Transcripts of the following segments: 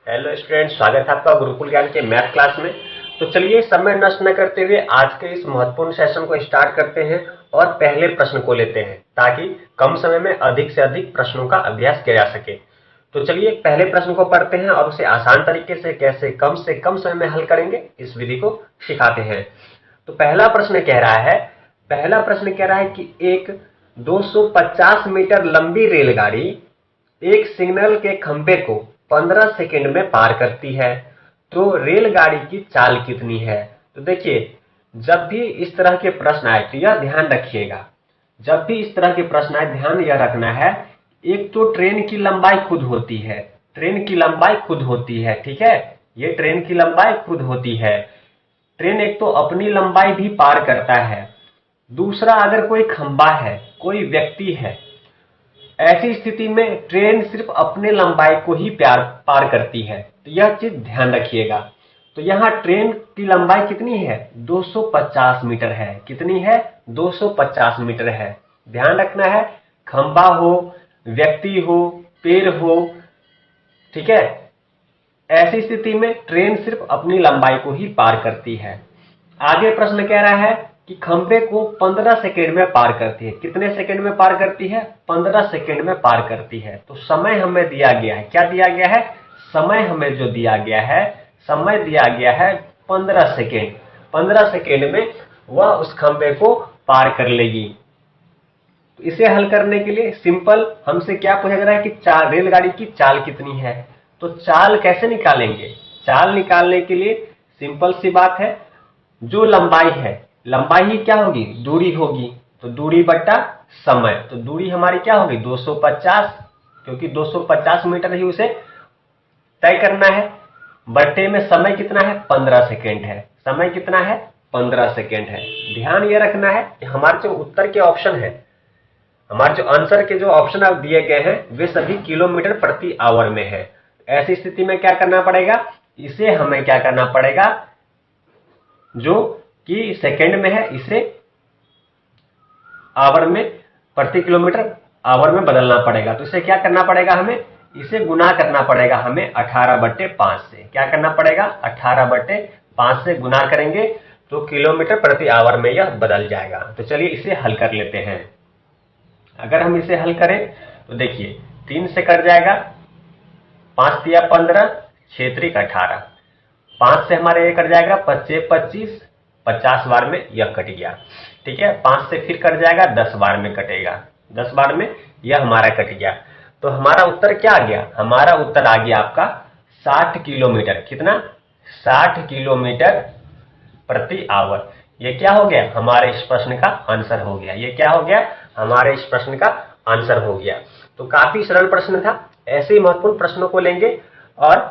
Hello student, स्वागत है आपका गुरुकुल ज्ञान के मैथ क्लास में। तो चलिए समय नष्ट न करते हुए आज के इस महत्वपूर्ण सेशन को स्टार्ट करते हैं और पहले प्रश्न को लेते हैं ताकि कम समय में अधिक से अधिक प्रश्नों का अभ्यास किया जा सके। तो चलिए पहले प्रश्न को पढ़ते हैं और उसे आसान तरीके से कम समय में हल करेंगे, इस विधि को सिखाते हैं। तो पहला प्रश्न कह रहा है कि एक 250 मीटर लंबी रेलगाड़ी एक सिग्नल के खंभे को 15 सेकंड में पार करती है, तो रेलगाड़ी की चाल कितनी है। तो देखिए, जब भी इस तरह के प्रश्न आए तो यह ध्यान रखिएगा, जब भी इस तरह के प्रश्न आए ध्यान यह रखना है, एक तो ट्रेन की लंबाई खुद होती है, ठीक है, ये ट्रेन की लंबाई खुद होती है। ट्रेन एक तो अपनी लंबाई भी पार करता है, दूसरा अगर कोई खंभा है, कोई व्यक्ति है, ऐसी स्थिति में ट्रेन सिर्फ अपने लंबाई को ही पार करती है, तो यह चीज ध्यान रखिएगा। तो यहाँ ट्रेन की लंबाई कितनी है, 250 मीटर है। कितनी है, 250 मीटर है। ध्यान रखना है, खंभा हो, व्यक्ति हो, पेड़ हो, ठीक है, ऐसी स्थिति में ट्रेन सिर्फ अपनी लंबाई को ही पार करती है। आगे प्रश्न कह रहा है कि खंभे को 15 सेकेंड में पार करती है। कितने सेकेंड में पार करती है, 15 सेकेंड में पार करती है। तो समय हमें दिया गया है, क्या दिया गया है, समय हमें जो दिया गया है, समय दिया गया है 15 सेकेंड। 15 सेकेंड में वह उस खंभे को पार कर लेगी। तो इसे हल करने के लिए सिंपल हमसे क्या पूछा जा रहा है कि रेलगाड़ी की चाल कितनी है। तो चाल कैसे निकालेंगे, चाल निकालने के लिए सिंपल सी बात है, जो लंबाई है, लंबाई ही क्या होगी, दूरी होगी, तो दूरी बट्टा समय। तो दूरी हमारी क्या होगी, 250, क्योंकि 250 मीटर ही उसे तय करना है। बट्टे में समय कितना है, 15 सेकेंड है। समय कितना है, 15 सेकेंड है। ध्यान यह रखना है कि हमारे जो उत्तर के ऑप्शन है, हमारे जो आंसर के जो ऑप्शन अब दिए गए हैं वे सभी किलोमीटर प्रति आवर में है। ऐसी स्थिति में क्या करना पड़ेगा, इसे हमें क्या करना पड़ेगा, जो कि सेकंड में है, इसे आवर में, प्रति किलोमीटर आवर में बदलना पड़ेगा। तो इसे क्या करना पड़ेगा, हमें इसे गुना करना पड़ेगा, हमें 18/5 से। क्या करना पड़ेगा, 18/5 से गुना करेंगे तो किलोमीटर प्रति आवर में यह बदल जाएगा। तो चलिए इसे हल कर लेते हैं। अगर हम इसे हल करें तो देखिए 3 से कट जाएगा, 5 तिया 15, 6 त्रिक 18, 5 से हमारे ये कट जाएगा, 25 25, 50 बार में यह कट गया, ठीक है। 5 से फिर कट जाएगा, 10 बार में कटेगा, 10 बार में यह हमारा कट गया। तो हमारा उत्तर क्या आ गया, हमारा उत्तर आ गया आपका 60 किलोमीटर। कितना, 60 किलोमीटर प्रति आवर। ये क्या हो गया, हमारे इस प्रश्न का आंसर हो गया। ये क्या हो गया, हमारे इस प्रश्न का आंसर हो गया। तो काफी सरल प्रश्न था। ऐसे ही महत्वपूर्ण प्रश्नों को लेंगे और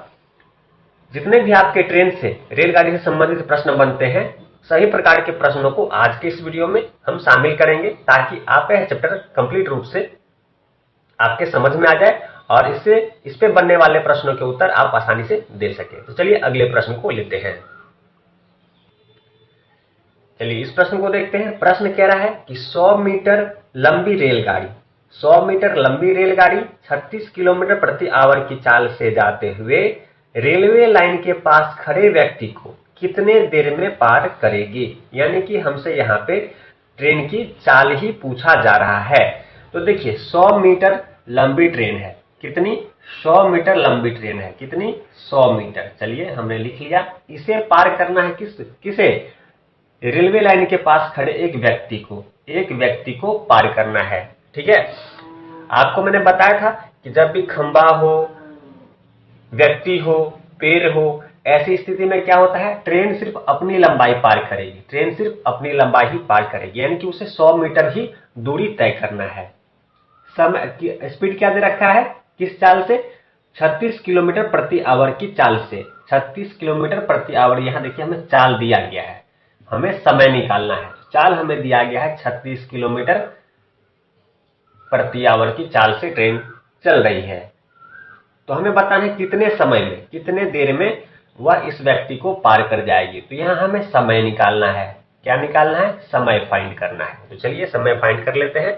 जितने भी आपके ट्रेन से, रेलगाड़ी से संबंधित प्रश्न बनते हैं, सही प्रकार के प्रश्नों को आज के इस वीडियो में हम शामिल करेंगे ताकि आपका यह चैप्टर कंप्लीट रूप से आपके समझ में आ जाए और इससे इस पे बनने वाले प्रश्नों के उत्तर आप आसानी से दे सके। तो चलिए अगले प्रश्न को लेते हैं। चलिए इस प्रश्न को देखते हैं। प्रश्न कह रहा है कि 100 मीटर लंबी रेलगाड़ी, 100 मीटर लंबी रेलगाड़ी 36 किलोमीटर प्रति आवर की चाल से जाते हुए रेलवे लाइन के पास खड़े व्यक्ति को कितने देर में पार करेगी। यानी कि हमसे यहाँ पे ट्रेन की चाल ही पूछा जा रहा है। तो देखिए 100 मीटर लंबी ट्रेन है। कितनी, 100 मीटर लंबी ट्रेन है। कितनी, 100 मीटर। चलिए हमने लिख लिया। इसे पार करना है किसे, रेलवे लाइन के पास खड़े एक व्यक्ति को पार करना है, ठीक है। आपको मैंने बताया था कि जब भी खंबा हो, व्यक्ति हो, पेड़ हो, ऐसी स्थिति में क्या होता है, ट्रेन सिर्फ अपनी लंबाई पार करेगी, ट्रेन सिर्फ अपनी लंबाई ही पार करेगी, यानी कि उसे 100 मीटर ही दूरी तय करना है। समय स्पीड क्या दे रखा है, किस चाल से, 36 किलोमीटर प्रति आवर की चाल से। 36 किलोमीटर प्रति आवर, यहां देखिए हमें चाल दिया गया है, हमें समय निकालना है। चाल हमें दिया गया है 36 किलोमीटर प्रति आवर की चाल से ट्रेन चल रही है। तो हमें बताना है कितने समय में, कितने देर में वह इस व्यक्ति को पार कर जाएगी। तो यहां हमें समय निकालना है। क्या निकालना है, समय फाइंड करना है। तो चलिए समय फाइंड कर लेते हैं।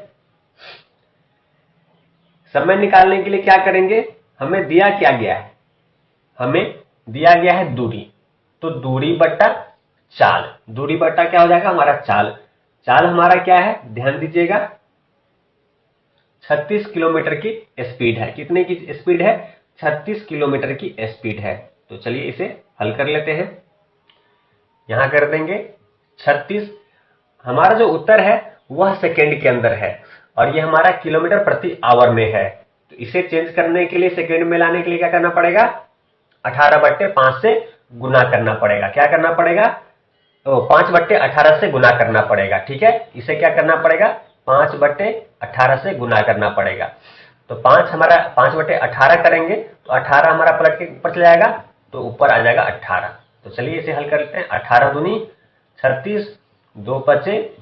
समय निकालने के लिए क्या करेंगे, हमें दिया क्या गया है, हमें दिया गया है दूरी, तो दूरी बट्टा चाल, दूरी बट्टा क्या हो जाएगा हमारा चाल। चाल हमारा क्या है, ध्यान दीजिएगा, 36 किलोमीटर की स्पीड है। कितने की स्पीड है, 36 किलोमीटर की स्पीड है। तो चलिए इसे हल कर लेते हैं। यहां कर देंगे 36, हमारा जो उत्तर है वह सेकेंड के अंदर है और ये हमारा किलोमीटर प्रति आवर में है। तो इसे चेंज करने के लिए, सेकेंड में लाने के लिए क्या करना पड़ेगा, 18/5 से गुना करना पड़ेगा। क्या करना पड़ेगा, तो 5/18 से गुना करना पड़ेगा। ठीक है, इसे क्या करना पड़ेगा, 5/18 से गुना करना पड़ेगा। तो 5/18 करेंगे तो 18 हमारा पलट के ऊपर चला जाएगा, तो ऊपर आ जाएगा 18। तो चलिए इसे हल कर लेते हैं। 18 दूनी 36, 2 पचे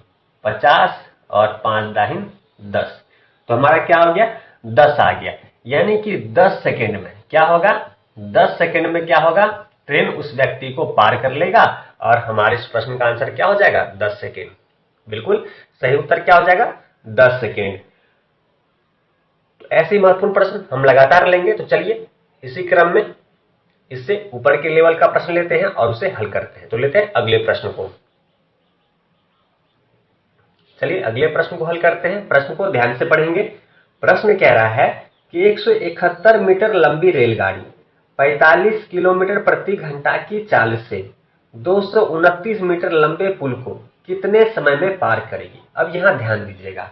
50 और 5 दाहिन 10। तो हमारा क्या हो गया, 10 आ गया। यानी कि 10 सेकेंड में क्या होगा, 10 सेकेंड में क्या होगा, ट्रेन उस व्यक्ति को पार कर लेगा और हमारे इस प्रश्न का आंसर क्या हो जाएगा, 10 सेकेंड। बिल्कुल सही उत्तर क्या हो जाएगा, 10 सेकेंड। तो ऐसे महत्वपूर्ण प्रश्न हम लगातार लेंगे। तो चलिए इसी क्रम में इससे ऊपर के लेवल का प्रश्न लेते हैं और उसे हल करते हैं। तो लेते हैं अगले प्रश्न को। चलिए अगले प्रश्न को हल करते हैं। प्रश्न को ध्यान से पढ़ेंगे। प्रश्न कह रहा है कि 171 मीटर लंबी रेलगाड़ी 45 किलोमीटर प्रति घंटा की चाल से 229 मीटर लंबे पुल को कितने समय में पार करेगी। अब यहां ध्यान दीजिएगा,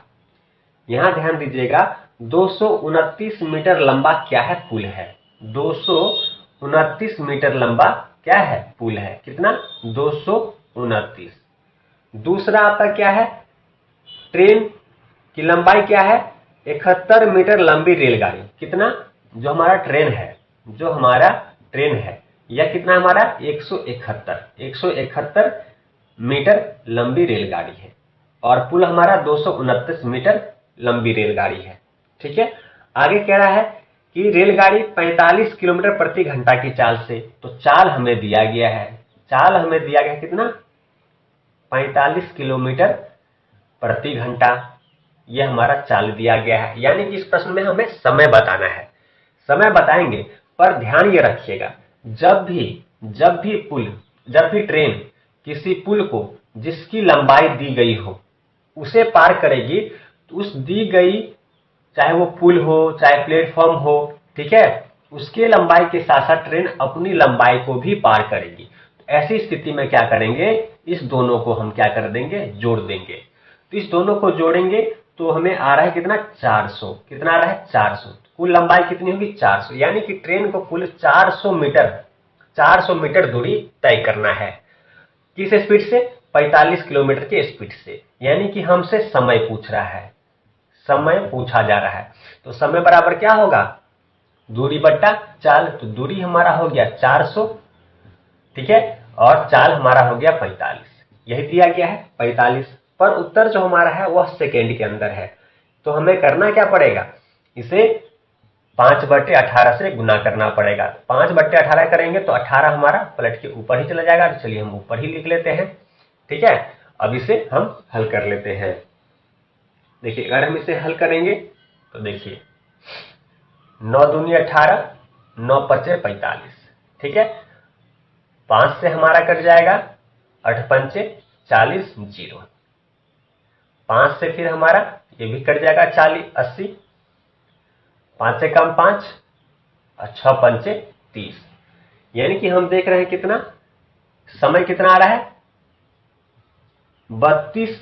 यहां ध्यान दीजिएगा, 229 मीटर लंबा क्या है, पुल है। 229 मीटर लंबा क्या है, पुल है। कितना, 229। दूसरा आपका क्या है, ट्रेन की लंबाई क्या है, 71 मीटर लंबी रेलगाड़ी। कितना, जो हमारा ट्रेन है, जो हमारा ट्रेन है, यह कितना हमारा 171 मीटर लंबी रेलगाड़ी है और पुल हमारा 229 मीटर लंबी रेलगाड़ी है। ठीक है, आगे कह रहा है कि रेलगाड़ी 45 किलोमीटर प्रति घंटा की चाल से, तो चाल हमें दिया गया है, चाल हमें दिया गया है कितना, 45 किलोमीटर प्रति घंटा, यह हमारा चाल दिया गया है। यानी कि इस प्रश्न में हमें समय बताना है। समय बताएंगे, पर ध्यान ये रखिएगा, जब भी ट्रेन किसी पुल को जिसकी लंबाई दी गई हो उसे पार करेगी, तो उस दी गई, चाहे वो पुल हो चाहे प्लेटफॉर्म हो, ठीक है, उसके लंबाई के साथ साथ ट्रेन अपनी लंबाई को भी पार करेगी। तो ऐसी स्थिति में क्या करेंगे, इस दोनों को हम क्या कर देंगे, जोड़ देंगे। तो इस दोनों को जोड़ेंगे तो हमें आ रहा है कितना, 400। कितना आ रहा है, 400। कुल लंबाई कितनी होगी, 400। यानी कि ट्रेन को कुल 400 मीटर दूरी तय करना है। किस स्पीड से, 45 किलोमीटर की स्पीड से। यानी कि हमसे समय पूछ रहा है, समय पूछा जा रहा है। तो समय बराबर क्या होगा, दूरी बट्टा चाल। तो दूरी हमारा हो गया 400, ठीक है, और चाल हमारा हो गया 45। यही दिया गया है 45, पर उत्तर जो हमारा है वह सेकेंड के अंदर है। तो हमें करना क्या पड़ेगा, इसे 5/18 से गुना करना पड़ेगा। 5/18 करेंगे तो 18 हमारा पलट के ऊपर ही चला जाएगा। तो चलिए हम ऊपर ही लिख लेते हैं। ठीक है, अब इसे हम हल कर लेते हैं। देखिए अगर हम इसे हल करेंगे तो देखिए 9 दूनी 18, 9 पचे 45, ठीक है, 5 से हमारा कट जाएगा, 8 पंचे 40, 0। 5 से फिर हमारा ये भी कट जाएगा, 40, 80, 5 से कम 5 और 6 पंचे 30। यानी कि हम देख रहे हैं कितना समय कितना आ रहा है, 32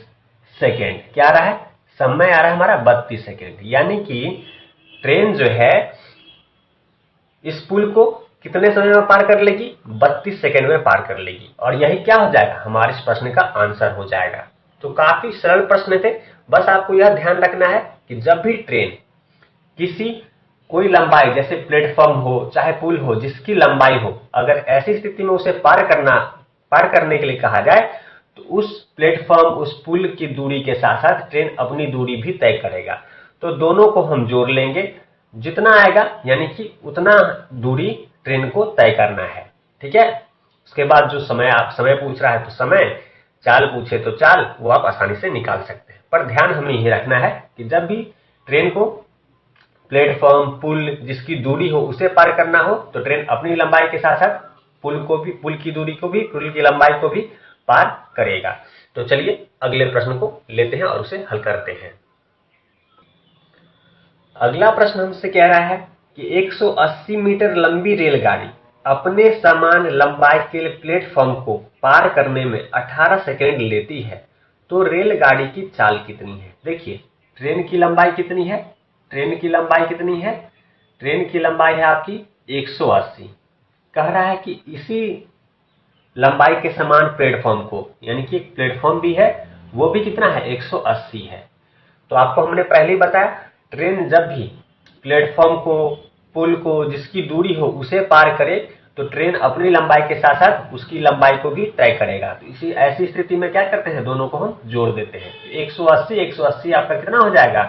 सेकेंड। क्या आ रहा है, समय आ रहा है हमारा 32 सेकेंड। यानी कि ट्रेन जो है इस पुल को कितने समय में पार कर लेगी, 32 सेकेंड में पार कर लेगी। और यही क्या हो जाएगा, हमारे इस प्रश्न का आंसर हो जाएगा। तो काफी सरल प्रश्न थे। बस आपको यह ध्यान रखना है कि जब भी ट्रेन किसी कोई लंबाई, जैसे प्लेटफॉर्म हो चाहे पुल हो, जिसकी लंबाई हो, अगर ऐसी स्थिति में उसे पार करने के लिए कहा जाए, तो उस प्लेटफॉर्म, उस पुल की दूरी के साथ साथ ट्रेन अपनी दूरी भी तय करेगा। तो दोनों को हम जोड़ लेंगे, जितना आएगा यानी कि उतना दूरी ट्रेन को तय करना है। ठीक है, उसके बाद जो समय पूछ रहा है तो समय, चाल पूछे तो चाल, वो आप आसानी से निकाल सकते हैं। पर ध्यान हमें यही रखना है कि जब भी ट्रेन को प्लेटफॉर्म, पुल जिसकी दूरी हो उसे पार करना हो तो ट्रेन अपनी लंबाई के साथ साथ पुल की दूरी को भी, पुल की लंबाई को भी पार करेगा। तो चलिए अगले प्रश्न को लेते हैं और उसे हल करते हैं। अगला प्रश्न हमसे कह रहा है कि 180 मीटर लंबी रेलगाड़ी अपने समान लंबाई के प्लेटफॉर्म को पार करने में 18 सेकेंड लेती है, तो रेलगाड़ी की चाल कितनी है? देखिए ट्रेन की लंबाई कितनी है? ट्रेन की लंबाई कितनी है? ट्रेन की लंबाई है आपकी 180। कह रहा है कि इसी लंबाई के समान प्लेटफॉर्म को, यानी कि एक प्लेटफॉर्म भी है, वो भी कितना है? 180 है। तो आपको हमने पहले ही बताया, ट्रेन जब भी प्लेटफॉर्म को, पुल को जिसकी दूरी हो उसे पार करे तो ट्रेन अपनी लंबाई के साथ साथ उसकी लंबाई को भी तय करेगा। तो इसी ऐसी स्थिति में क्या करते हैं, दोनों को हम जोड़ देते हैं। 180 आपका कितना हो जाएगा?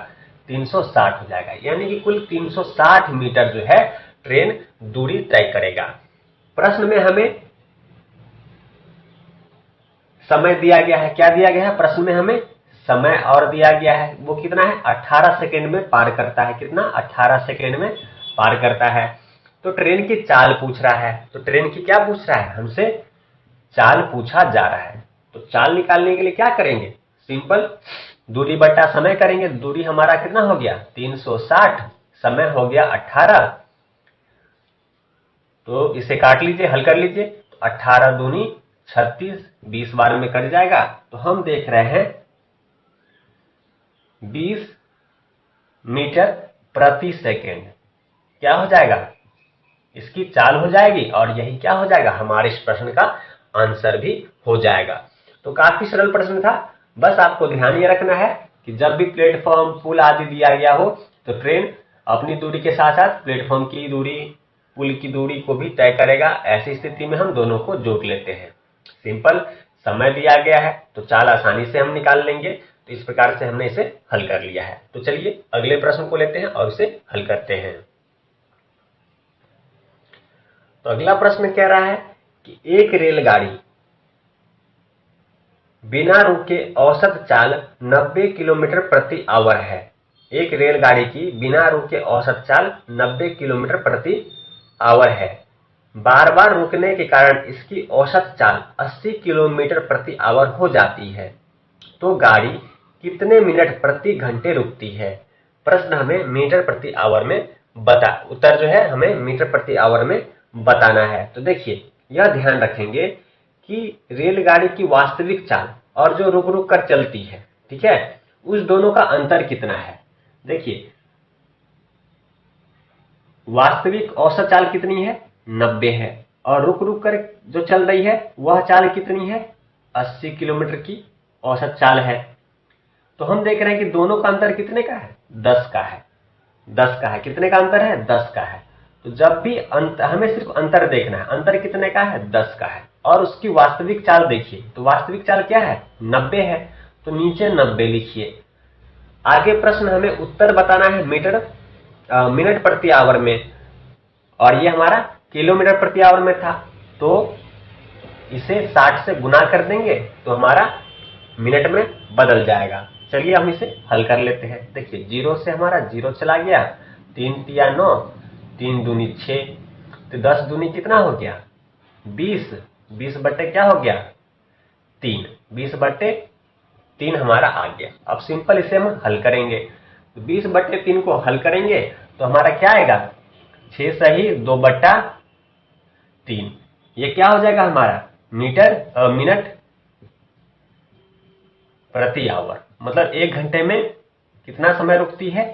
360 हो जाएगा, यानी कि कुल 360 मीटर जो है ट्रेन दूरी तय करेगा। प्रश्न में हमें समय दिया गया है। क्या दिया गया है? प्रश्न में हमें समय और दिया गया है, वो कितना है? 18 सेकेंड में पार करता है। कितना? 18 सेकेंड में पार करता है। तो ट्रेन की चाल पूछ रहा है, तो ट्रेन की क्या पूछ रहा है? हमसे चाल पूछा जा रहा है। तो चाल निकालने के लिए क्या करेंगे? सिंपल, दूरी बटा समय करेंगे। दूरी हमारा कितना हो गया? 360, समय हो गया 18। तो इसे काट लीजिए, हल कर लीजिए। 18 दूनी 36, 20 बार में कट जाएगा। तो हम देख रहे हैं 20 मीटर प्रति सेकेंड। क्या हो जाएगा? इसकी चाल हो जाएगी और यही क्या हो जाएगा? हमारे इस प्रश्न का आंसर भी हो जाएगा। तो काफी सरल प्रश्न था। बस आपको ध्यान ये रखना है कि जब भी प्लेटफॉर्म, पुल आदि दिया गया हो तो ट्रेन अपनी दूरी के साथ साथ प्लेटफॉर्म की दूरी, पुल की दूरी को भी तय करेगा। ऐसी स्थिति में हम दोनों को जोड़ लेते हैं। सिंपल, समय दिया गया है तो चाल आसानी से हम निकाल लेंगे। तो इस प्रकार से हमने इसे हल कर लिया है। तो चलिए अगले प्रश्न को लेते हैं और उसे हल करते हैं। तो अगला प्रश्न कह रहा है कि एक रेलगाड़ी बिना रुके औसत चाल 90 किलोमीटर प्रति आवर है। एक रेलगाड़ी की बिना रुके औसत चाल 90 किलोमीटर प्रति आवर है। बार बार रुकने के कारण इसकी औसत चाल 80 किलोमीटर प्रति आवर हो जाती है। तो गाड़ी कितने मिनट प्रति घंटे रुकती है? प्रश्न हमें मीटर प्रति आवर में उत्तर जो है हमें मीटर प्रति आवर में बताना है। तो देखिए, यह ध्यान रखेंगे कि रेलगाड़ी की वास्तविक चाल और जो रुक रुक कर चलती है, ठीक है, उस दोनों का अंतर कितना है। देखिए, वास्तविक औसत चाल कितनी है? 90 है, और रुक रुक कर जो चल रही है वह चाल कितनी है? 80 किलोमीटर की औसत चाल है। तो हम देख रहे हैं कि दोनों का अंतर कितने का है? 10 का है। 10 का है। कितने का अंतर है? 10 का है। तो जब भी हमें सिर्फ अंतर देखना है। अंतर कितने का है? 10 का है। और उसकी वास्तविक चाल देखिए, तो वास्तविक चाल क्या है? 90 है। तो नीचे 90 लिखिए। आगे प्रश्न हमें उत्तर बताना है मिनट प्रति आवर में, और ये हमारा किलोमीटर प्रति आवर में था। तो इसे 60 से गुना कर देंगे तो हमारा मिनट में बदल जाएगा। चलिए हम इसे हल कर लेते हैं। देखिए, 0 से हमारा 0 चला गया, 3 तिया 9, 3 दूनी 6, तो 10 दूनी कितना हो गया? 20। 20 बट्टे क्या हो गया? 3। 20 बट्टे 3 हमारा आ गया। अब सिंपल इसे हम हल करेंगे। तो 20 बट्टे 3 को हल करेंगे तो हमारा क्या आएगा? 6 सही 2 बट्टा 3। ये क्या हो जाएगा हमारा? मिनट प्रति आवर। मतलब 1 घंटे में कितना समय रुकती है?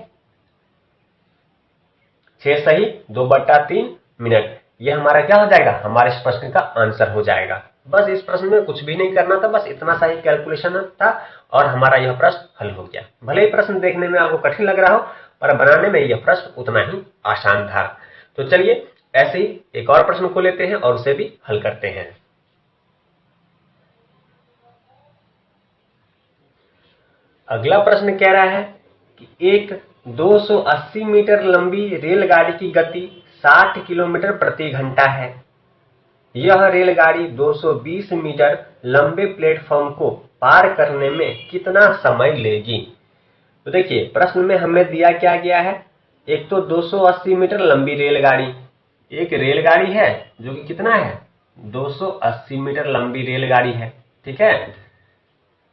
6 सही 2 बट्टा 3 मिनट। ये हमारा क्या हो जाएगा? हमारे इस प्रश्न का आंसर हो जाएगा। बस इस प्रश्न में कुछ भी नहीं करना था, बस इतना सा ही कैलकुलेशन था और हमारा यह प्रश्न हल हो गया। भले ही प्रश्न देखने में आपको कठिन लग रहा हो, पर बनाने में यह प्रश्न उतना ही आसान था। तो चलिए ऐसे ही एक और प्रश्न को लेते हैं और उसे भी हल करते हैं। अगला प्रश्न कह रहा है कि एक 280 मीटर लंबी रेलगाड़ी की गति 60 किलोमीटर प्रति घंटा है। यह रेलगाड़ी 220 मीटर लंबे प्लेटफॉर्म को पार करने में कितना समय लेगी? तो देखिए, प्रश्न में हमें दिया क्या गया है? एक तो 280 मीटर लंबी रेलगाड़ी, एक रेलगाड़ी है जो कि कितना है 280 मीटर लंबी रेलगाड़ी है। ठीक है,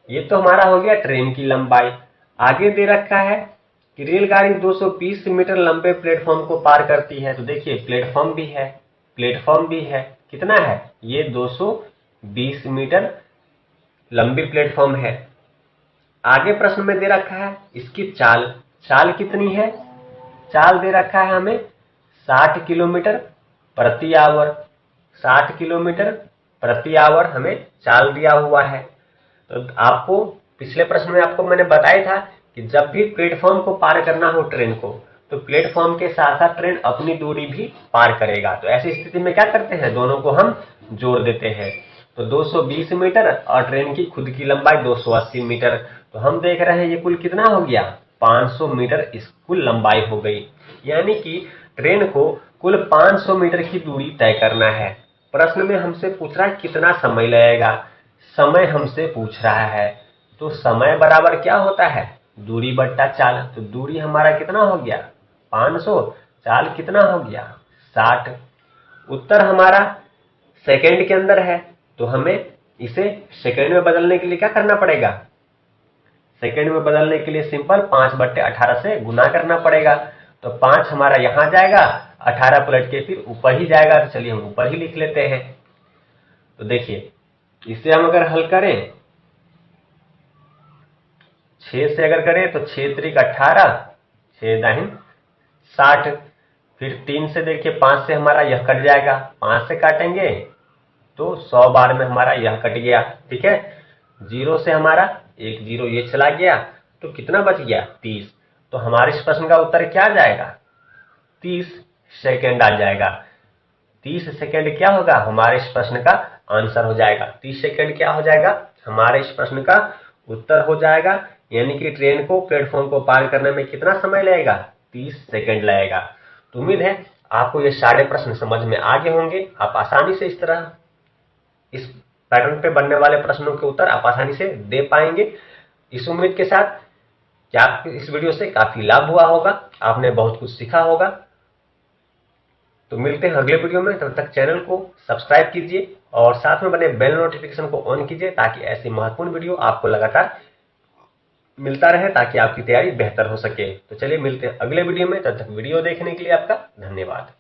ये तो हमारा हो गया ट्रेन की लंबाई। आगे दे रखा है कि रेलगाड़ी 220 मीटर लंबे प्लेटफॉर्म को पार करती है। तो देखिए प्लेटफॉर्म भी है, प्लेटफॉर्म भी है, कितना है ये 220 मीटर लंबी प्लेटफॉर्म है। आगे प्रश्न में दे रखा है इसकी चाल, चाल कितनी है, चाल दे रखा है हमें 60 किलोमीटर प्रति आवर, 60 किलोमीटर प्रति आवर हमें चाल दिया हुआ है। तो आपको पिछले प्रश्न में आपको मैंने बताया था कि जब भी प्लेटफॉर्म को पार करना हो ट्रेन को, तो प्लेटफॉर्म के साथ साथ ट्रेन अपनी दूरी भी पार करेगा। तो ऐसी स्थिति में क्या करते हैं, दोनों को हम जोड़ देते हैं। तो 220 मीटर और ट्रेन की खुद की लंबाई 280 मीटर, तो हम देख रहे हैं ये कुल कितना हो गया 500 मीटर इस कुल लंबाई हो गई। यानी कि ट्रेन को कुल 500 मीटर की दूरी तय करना है। प्रश्न में हमसे पूछ रहा है कितना समय लगेगा, समय हमसे पूछ रहा है, तो समय बराबर क्या होता है दूरी बट्टा चाल। तो दूरी हमारा कितना हो गया 500, चाल कितना हो गया 60। उत्तर हमारा सेकंड के अंदर है, तो हमें इसे सेकंड में बदलने के लिए क्या करना पड़ेगा, सेकंड में बदलने के लिए सिंपल 5/18 से गुना करना पड़ेगा। तो 5 हमारा यहां जाएगा, 18 पलट के फिर ऊपर ही जाएगा। तो चलिए हम ऊपर ही लिख लेते हैं। तो देखिए इसे हम अगर हल करें 6 से अगर करें तो 6 त्रिक 18, 6 दाहिन 60, फिर 3 से देखिए 5 से हमारा यह कट जाएगा, 5 से काटेंगे तो 100 बार में हमारा यह कट गया। ठीक है, 0 से हमारा 1 0 ये चला गया, तो कितना बच गया 30। तो हमारे इस प्रश्न का उत्तर क्या आ जाएगा 30 सेकेंड आ जाएगा। 30 सेकेंड क्या होगा हमारे इस प्रश्न का आंसर हो जाएगा। 30 सेकेंड क्या हो जाएगा हमारे इस प्रश्न का उत्तर हो जाएगा। यानी कि ट्रेन को प्लेटफॉर्म को पार करने में कितना समय लगेगा 30 सेकेंड लगेगा। तो उम्मीद है आपको ये सारे प्रश्न समझ में आ गए होंगे। आप आसानी से इस तरह इस पैटर्न पे बनने वाले प्रश्नों के उत्तर आप आसानी से दे पाएंगे। इस उम्मीद के साथ कि आपको इस वीडियो से काफी लाभ हुआ होगा, आपने बहुत कुछ सीखा होगा। तो मिलते हैं अगले वीडियो में, तब तक चैनल को सब्सक्राइब कीजिए और साथ में बने बेल नोटिफिकेशन को ऑन कीजिए ताकि ऐसी महत्वपूर्ण वीडियो आपको लगातार मिलता रहे, ताकि आपकी तैयारी बेहतर हो सके। तो चलिए मिलते हैं अगले वीडियो में, तब तक वीडियो देखने के लिए आपका धन्यवाद।